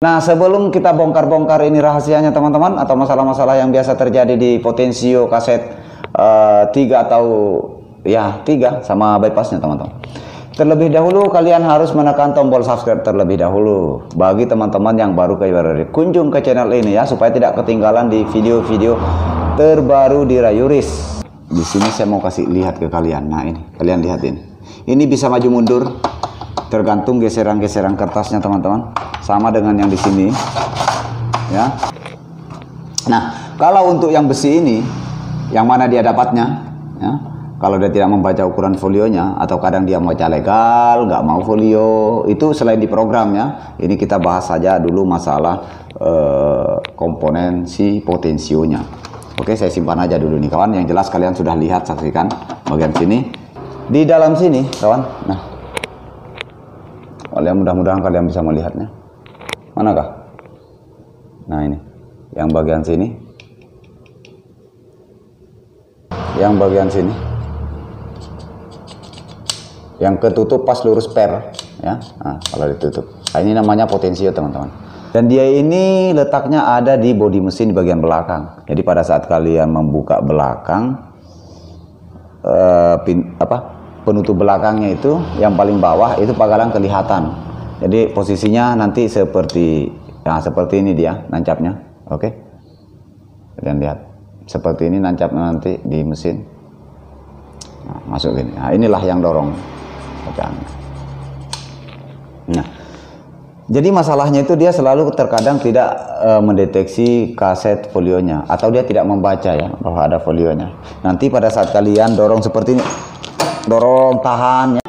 Nah, sebelum kita bongkar-bongkar ini rahasianya teman-teman, atau masalah-masalah yang biasa terjadi di potensio kaset 3 atau ya 3 sama bypassnya teman-teman. Terlebih dahulu kalian harus menekan tombol subscribe terlebih dahulu. Bagi teman-teman yang baru kunjung ke channel ini ya, supaya tidak ketinggalan di video-video terbaru di Rayuris. Di sini saya mau kasih lihat ke kalian. Nah ini, kalian lihat ini. Ini bisa maju mundur, tergantung geseran-geseran kertasnya teman-teman. Sama dengan yang di sini, ya. Nah, kalau untuk yang besi ini, yang mana dia dapatnya, ya. Kalau dia tidak membaca ukuran folionya, atau kadang dia membaca legal, nggak mau folio, itu selain di program ya. Ini kita bahas saja dulu masalah komponen si potensionya. Oke, saya simpan aja dulu nih kawan. Yang jelas kalian sudah lihat, saksikan bagian sini. Di dalam sini kawan, nah, mudah-mudahan kalian bisa melihatnya. Manakah? Nah ini, yang bagian sini, yang bagian sini, yang ketutup pas lurus per, ya. Nah, kalau ditutup, nah, ini namanya potensio teman-teman. Dan dia ini letaknya ada di bodi mesin di bagian belakang. Jadi pada saat kalian membuka belakang, penutup belakangnya itu yang paling bawah itu bakalan kelihatan. Jadi posisinya nanti seperti, nah seperti ini dia nancapnya. Oke, kalian lihat seperti ini nancapnya nanti di mesin. Nah, masuk gini. Nah, inilah yang dorong. Nah, jadi masalahnya itu dia selalu terkadang tidak mendeteksi kaset folionya, atau dia tidak membaca ya bahwa ada folionya. Nanti pada saat kalian dorong seperti ini, dorong tahan ya.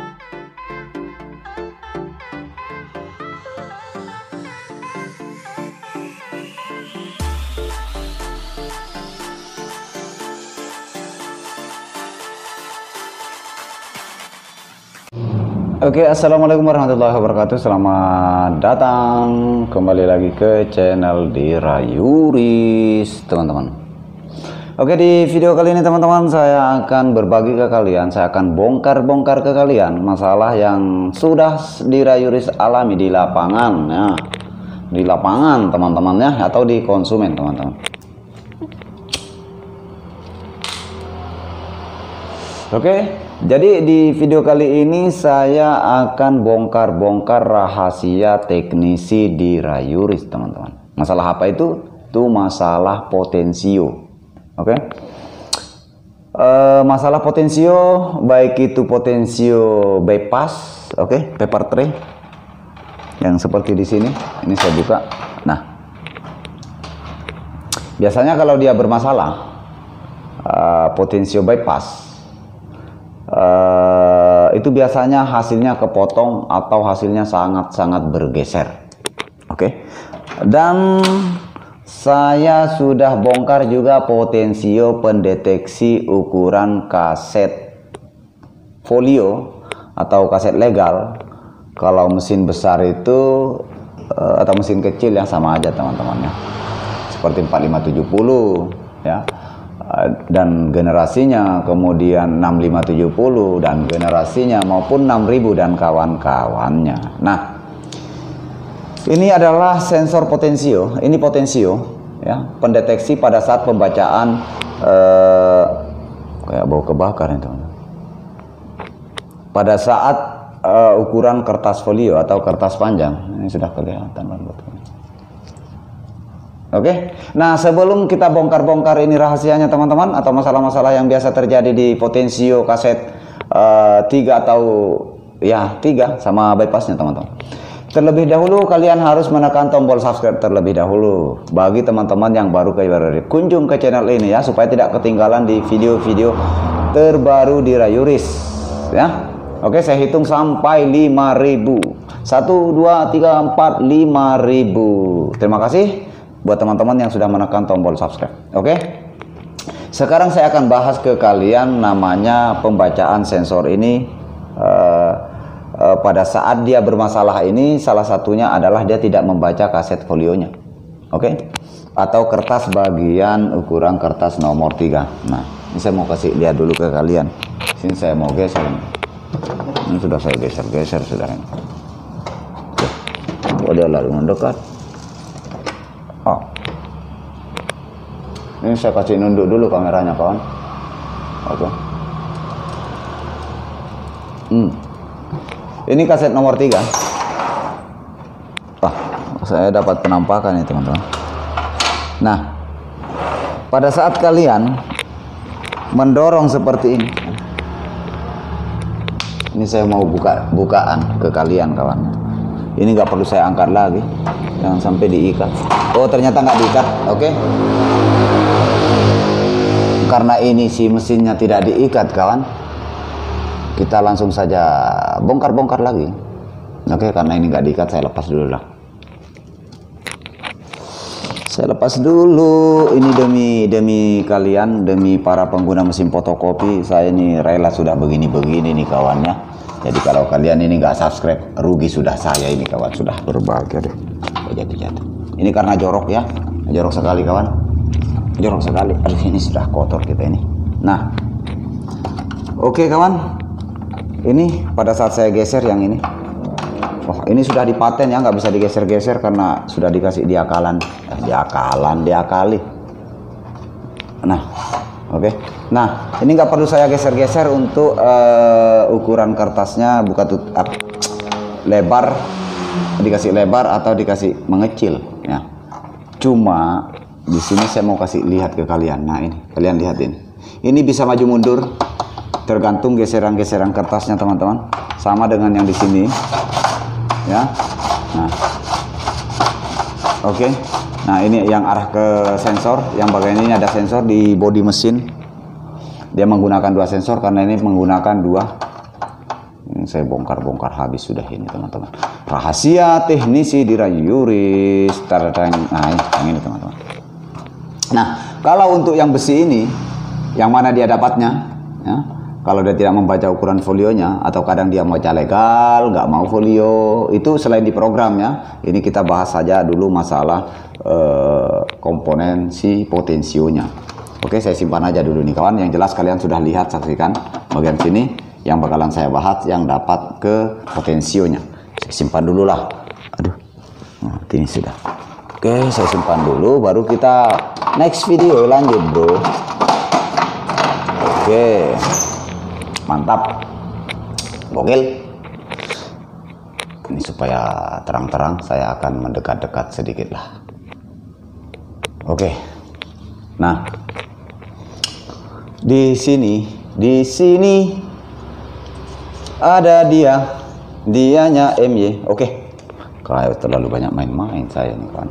Oke, assalamualaikum warahmatullahi wabarakatuh. Selamat datang kembali lagi ke channel di Rayuris teman-teman. Oke, di video kali ini teman-teman saya akan berbagi ke kalian, saya akan bongkar-bongkar ke kalian masalah yang sudah di Rayuris alami di lapangan ya. Di lapangan teman-teman ya, atau di konsumen teman-teman. Oke, jadi di video kali ini saya akan bongkar-bongkar rahasia teknisi di Rayuris teman-teman. Masalah apa itu? Itu masalah potensio. Oke, masalah potensio, baik itu potensio bypass, oke, paper tray, yang seperti di sini. Ini saya buka. Nah, biasanya kalau dia bermasalah, potensio bypass, itu biasanya hasilnya kepotong atau hasilnya sangat-sangat bergeser. Oke. Dan saya sudah bongkar juga potensio pendeteksi ukuran kaset folio atau kaset legal. Kalau mesin besar itu atau mesin kecil ya sama aja teman-teman ya. Seperti 4570 ya. Dan generasinya, kemudian 6570 dan generasinya, maupun 6000 dan kawan-kawannya. Nah, ini adalah sensor potensio. Ini potensio ya, pendeteksi pada saat pembacaan kayak bau kebakar itu. Pada saat ukuran kertas folio atau kertas panjang. Ini sudah kelihatan banget. Oke, nah sebelum kita bongkar-bongkar ini rahasianya teman-teman, atau masalah-masalah yang biasa terjadi di potensio kaset 3 atau ya 3 sama bypassnya teman-teman. Terlebih dahulu kalian harus menekan tombol subscribe terlebih dahulu. Bagi teman-teman yang baru kunjung ke channel ini ya, supaya tidak ketinggalan di video-video terbaru di Rayuris ya. Oke, saya hitung sampai 5000. 1, 2, 3, 4, 5000. Terima kasih buat teman-teman yang sudah menekan tombol subscribe. Oke, sekarang saya akan bahas ke kalian namanya pembacaan sensor ini. Pada saat dia bermasalah ini, salah satunya adalah dia tidak membaca kaset folionya. Oke, atau kertas bagian ukuran kertas nomor 3. Nah, ini saya mau kasih lihat dulu ke kalian. Sini saya mau geser. Ini sudah saya geser sudah. Oh, dia lalu mendekat. Oh. Ini saya kasih nunduk dulu kameranya kawan. Oke. Ini kaset nomor 3. Wah, saya dapat penampakan ya teman-teman. Nah, pada saat kalian mendorong seperti ini saya mau bukaan ke kalian kawan. Ini nggak perlu saya angkat lagi, jangan sampai diikat. Oh ternyata nggak diikat, oke. Karena ini si mesinnya tidak diikat kawan, kita langsung saja bongkar-bongkar lagi. Oke, karena ini nggak diikat, saya lepas dulu lah. Saya lepas dulu, ini demi kalian, demi para pengguna mesin fotokopi. Saya ini rela sudah begini-begini nih kawannya. Jadi kalau kalian ini nggak subscribe, rugi sudah saya ini kawan, sudah berbahagia deh. Jatuh. Ini karena jorok ya, jorok sekali kawan, jorok sekali. Aduh ini sudah kotor kita ini. Nah, oke kawan, ini pada saat saya geser yang ini. Wah, ini sudah dipaten ya, nggak bisa digeser-geser karena sudah dikasih diakali. Nah, oke. Nah, ini nggak perlu saya geser-geser untuk ukuran kertasnya, lebar, dikasih lebar atau dikasih mengecil ya. Cuma di sini saya mau kasih lihat ke kalian. Nah, ini kalian lihat ini. Ini bisa maju mundur tergantung geseran-geseran kertasnya teman-teman. Sama dengan yang di sini. Ya, nah, oke. Nah ini yang arah ke sensor, yang bagian ini ada sensor di bodi mesin. Dia menggunakan 2 sensor karena ini menggunakan 2. Ini saya bongkar-bongkar habis sudah ini teman-teman. Rahasia teknisi di Rayuris. Nah yang ini teman-teman. Nah kalau untuk yang besi ini, yang mana dia dapatnya? Ya. Kalau dia tidak membaca ukuran folionya, atau kadang dia membaca legal, nggak mau folio, itu selain di program ya. Ini kita bahas saja dulu masalah komponen si potensionya. Oke, saya simpan aja dulu nih kawan. Yang jelas kalian sudah lihat, saksikan bagian sini yang bakalan saya bahas yang dapat ke potensionya. Saya simpan dulu lah. Aduh, nah, ini sudah. Oke, saya simpan dulu, baru kita next video lanjut bro. Oke. Mantap, gokil. Ini supaya terang-terang saya akan mendekat-dekat sedikit lah. Oke. Nah, di sini ada dianya MY. Oke. Kayak terlalu banyak main-main saya nih kawan.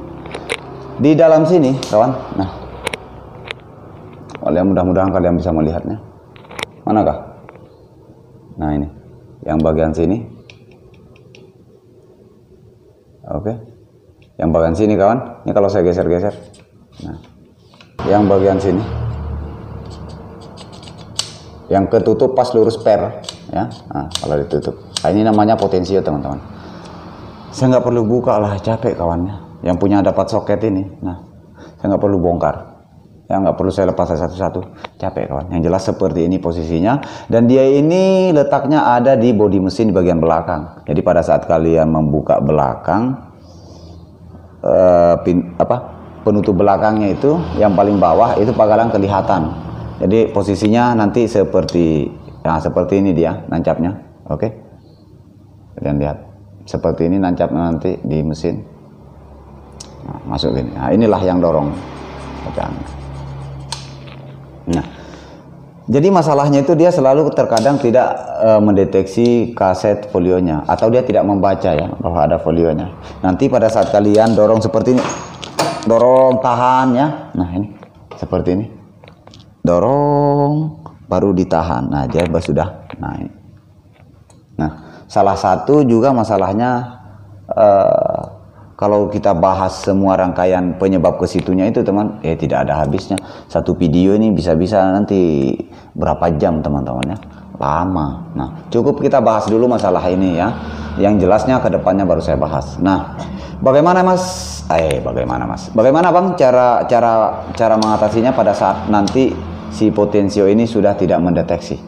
Di dalam sini kawan. Nah, mudah-mudahan kalian bisa melihatnya. Manakah? Nah ini, yang bagian sini. Oke. Yang bagian sini kawan. Ini kalau saya geser-geser. Nah, yang bagian sini. Yang ketutup pas lurus per. Ya, nah, kalau ditutup. Nah, ini namanya potensio teman-teman. Saya nggak perlu buka lah, capek kawannya. Yang punya dapat soket ini. Nah, saya nggak perlu bongkar. Ya nggak perlu saya lepas satu-satu, capek kawan. Yang jelas seperti ini posisinya, dan dia ini letaknya ada di bodi mesin di bagian belakang. Jadi pada saat kalian membuka belakang, penutup belakangnya itu yang paling bawah itu bakalan kelihatan. Jadi posisinya nanti seperti ini dia nancapnya. Oke, kalian lihat seperti ini nancapnya nanti di mesin. Nah, masuk ini. Nah, inilah yang dorong. Nah, jadi masalahnya itu dia selalu terkadang tidak mendeteksi kaset folionya, atau dia tidak membaca ya bahwa ada folionya. Nanti pada saat kalian dorong seperti ini, dorong tahan ya. Nah ini seperti ini, dorong baru ditahan. Nah dia sudah naik. Nah salah satu juga masalahnya kalau kita bahas semua rangkaian penyebab ke situnya itu teman, tidak ada habisnya. Satu video ini bisa-bisa nanti berapa jam teman-teman ya, lama. Nah cukup kita bahas dulu masalah ini ya, yang jelasnya ke depannya baru saya bahas. Nah bagaimana mas? Bagaimana bang cara mengatasinya pada saat nanti si potensio ini sudah tidak mendeteksi?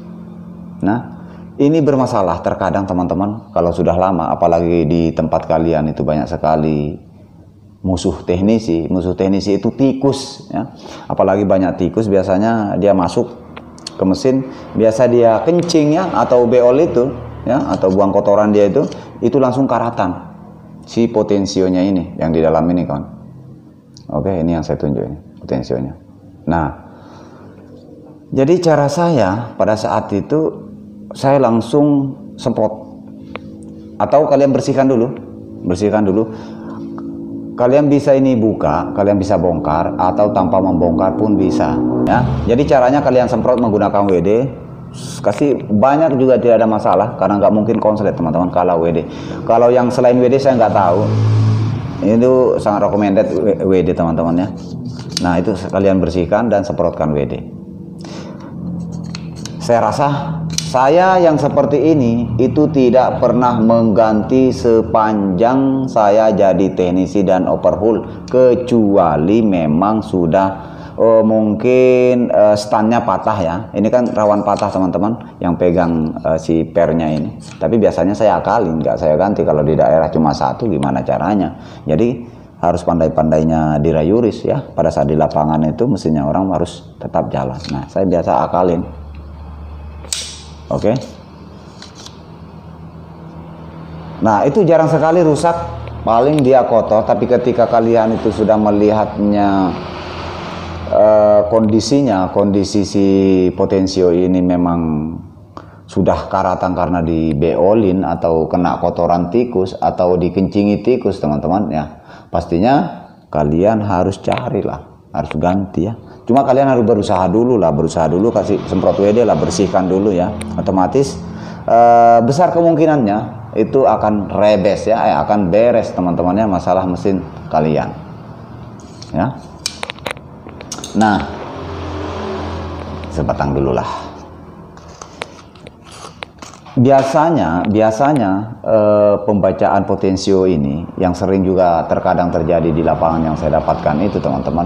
Nah ini bermasalah terkadang teman-teman kalau sudah lama, apalagi di tempat kalian itu banyak sekali musuh teknisi itu tikus ya. Apalagi banyak tikus biasanya dia masuk ke mesin, biasa dia kencing ya, atau beol itu ya, atau buang kotoran dia itu langsung karatan si potensionya ini yang di dalam ini kawan. Oke, ini yang saya tunjuk ini potensionya. Nah, jadi cara saya pada saat itu saya langsung semprot, atau kalian bersihkan dulu. Kalian bisa ini buka, kalian bisa bongkar, atau tanpa membongkar pun bisa ya. Jadi caranya kalian semprot menggunakan WD, kasih banyak juga tidak ada masalah, karena nggak mungkin konslet teman-teman kalau WD. Kalau yang selain WD saya nggak tahu, itu sangat recommended WD teman-teman ya. Nah itu kalian bersihkan dan semprotkan WD. Saya rasa saya yang seperti ini itu tidak pernah mengganti sepanjang saya jadi teknisi dan overhaul, kecuali memang sudah mungkin standnya patah ya. Ini kan rawan patah teman-teman yang pegang si pernya ini. Tapi biasanya saya akalin, nggak saya ganti. Kalau di daerah cuma satu gimana caranya. Jadi harus pandai-pandainya dirayuris ya. Pada saat di lapangan itu mesinnya orang harus tetap jalan. Nah saya biasa akalin. Oke. Nah itu jarang sekali rusak, paling dia kotor. Tapi ketika kalian itu sudah melihatnya kondisi si potensio ini memang sudah karatan karena dibeolin atau kena kotoran tikus atau dikencingi tikus teman-teman ya, pastinya kalian harus carilah, harus ganti ya. Cuma kalian harus berusaha dulu, kasih semprot WD lah, bersihkan dulu ya. Otomatis besar kemungkinannya itu akan rebes ya, akan beres teman-temannya masalah mesin kalian ya. Nah sebatang dulu lah. Biasanya pembacaan potensio ini yang sering juga terkadang terjadi di lapangan yang saya dapatkan itu teman-teman,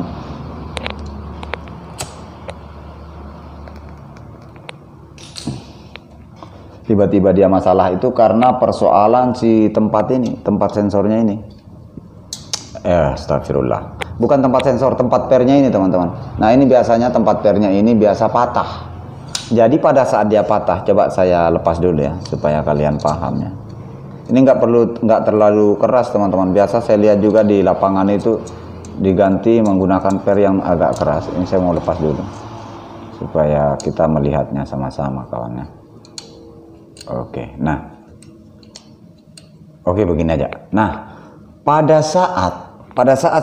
tiba-tiba dia masalah itu karena persoalan si tempat sensornya ini. Astagfirullah. Bukan tempat sensor, tempat pernya ini teman-teman. Nah ini biasanya tempat pernya ini biasa patah. Jadi pada saat dia patah, coba saya lepas dulu ya supaya kalian paham ya. Ini nggak terlalu keras teman-teman. Biasa saya lihat juga di lapangan itu diganti menggunakan per yang agak keras. Ini saya mau lepas dulu supaya kita melihatnya sama-sama kawannya. Oke, nah, oke begini aja. Nah, pada saat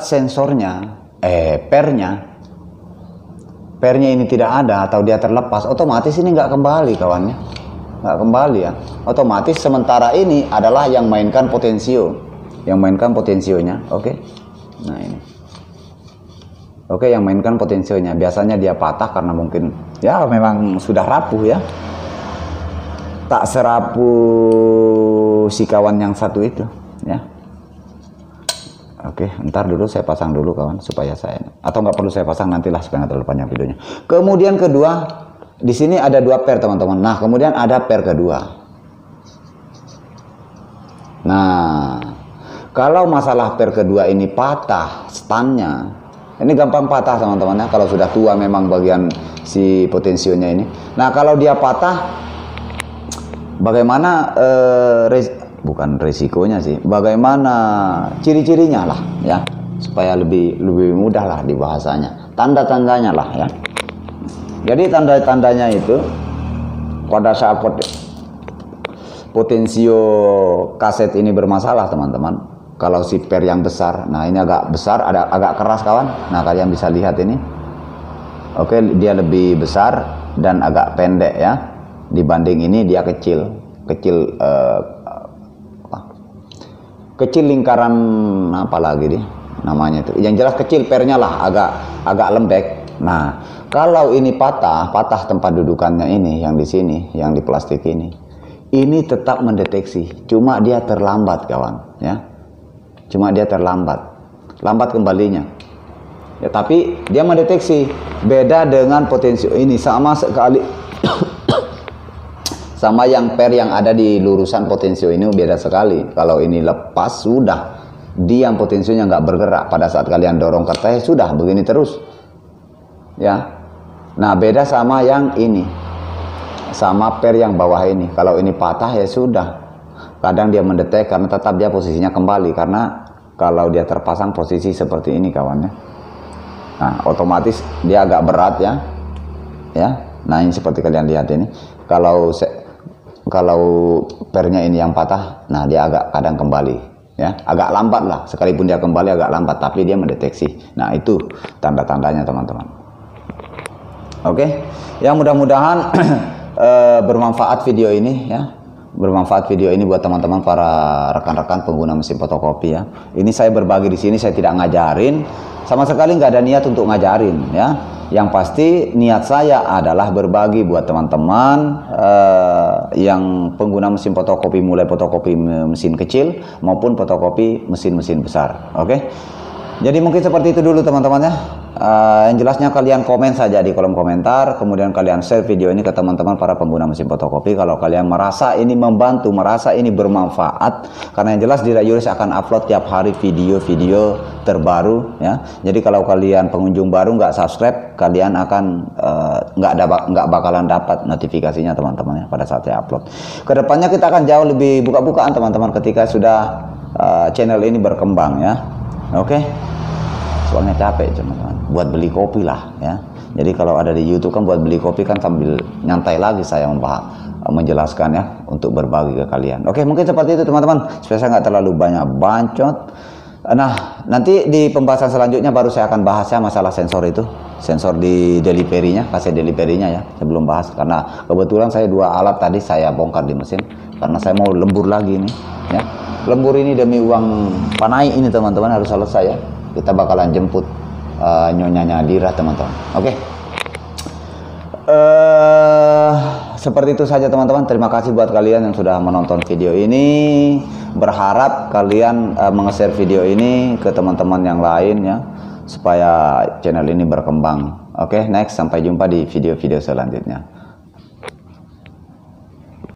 sensornya, pernya ini tidak ada atau dia terlepas, otomatis ini nggak kembali kawannya, nggak kembali ya. Otomatis sementara ini adalah yang mainkan potensionya. Oke, nah ini, oke yang mainkan potensionya. Biasanya dia patah karena mungkin ya memang sudah rapuh ya. Tak serapuh si kawan yang satu itu ya. Oke, ntar dulu saya pasang dulu kawan supaya saya, atau nggak perlu saya pasang, nantilah supaya nggak terlalu panjang videonya. Kemudian kedua, di sini ada dua per teman-teman. Nah kemudian ada per kedua. Nah kalau masalah per kedua ini patah standnya, ini gampang patah teman-teman ya, kalau sudah tua memang bagian si potensionya ini. Nah kalau dia patah, bagaimana bukan resikonya sih, bagaimana ciri-cirinya lah ya, supaya lebih mudah lah dibahasanya, tanda-tandanya lah ya. Jadi tanda-tandanya itu pada saat potensio kaset ini bermasalah teman-teman. Kalau si per yang besar, nah ini agak besar, agak keras kawan. Nah kalian bisa lihat ini, oke dia lebih besar dan agak pendek ya. Dibanding ini dia kecil lingkaran apa lagi nih namanya itu, yang jelas kecil pernya lah, agak lembek. Nah kalau ini patah tempat dudukannya ini, yang di sini, yang di plastik ini tetap mendeteksi, cuma dia terlambat kawan ya, lambat kembalinya ya, tapi dia mendeteksi. Beda dengan potensio ini, sama sekali sama yang per yang ada di lurusan potensio ini beda sekali. Kalau ini lepas sudah diam, potensionya nggak bergerak. Pada saat kalian dorong kertas, sudah begini terus, ya. Nah, beda sama yang ini, sama per yang bawah ini. Kalau ini patah ya sudah. Kadang dia mendetek karena tetap dia posisinya kembali, karena kalau dia terpasang posisi seperti ini kawannya. Nah, otomatis dia agak berat ya. Ya. Nah, ini seperti kalian lihat ini. Kalau pernya ini yang patah, nah dia agak kadang kembali, ya, agak lambat lah. Sekalipun dia kembali agak lambat, tapi dia mendeteksi. Nah, itu tanda-tandanya teman-teman. Oke, ya mudah-mudahan bermanfaat video ini ya. Bermanfaat video ini buat teman-teman para rekan-rekan pengguna mesin fotokopi ya. Ini saya berbagi di sini, saya tidak ngajarin, sama sekali nggak ada niat untuk ngajarin ya. Yang pasti niat saya adalah berbagi buat teman-teman yang pengguna mesin fotokopi, mulai fotokopi mesin kecil maupun fotokopi mesin-mesin besar. Oke. Jadi mungkin seperti itu dulu teman-teman ya. Yang jelasnya kalian komen saja di kolom komentar, kemudian kalian share video ini ke teman-teman para pengguna mesin fotokopi kalau kalian merasa ini membantu, merasa ini bermanfaat. Karena yang jelas Dira Yuris akan upload tiap hari video-video terbaru ya. Jadi kalau kalian pengunjung baru nggak subscribe, kalian akan nggak bakalan dapat notifikasinya teman-teman ya pada saat saya upload. Kedepannya kita akan jauh lebih buka-bukaan teman-teman ketika sudah channel ini berkembang ya. Oke. Soalnya capek teman-teman buat beli kopi lah ya. Jadi kalau ada di YouTube kan buat beli kopi kan sambil nyantai lagi saya menjelaskan ya untuk berbagi ke kalian. Oke, mungkin seperti itu teman-teman, supaya saya nggak terlalu banyak bancot. Nah, nanti di pembahasan selanjutnya baru saya akan bahas ya masalah sensor itu, sensor di delivery-nya, kaset delivery-nya ya. Saya belum bahas karena kebetulan saya 2 alat tadi saya bongkar di mesin karena saya mau lembur lagi nih ya. Lembur ini demi uang panai ini teman-teman harus selesai ya. Kita bakalan jemput nyonyanya Dira teman-teman. Oke. Seperti itu saja teman-teman. Terima kasih buat kalian yang sudah menonton video ini. Berharap kalian menge-share video ini ke teman-teman yang lain ya, supaya channel ini berkembang. Oke, next, sampai jumpa di video-video selanjutnya.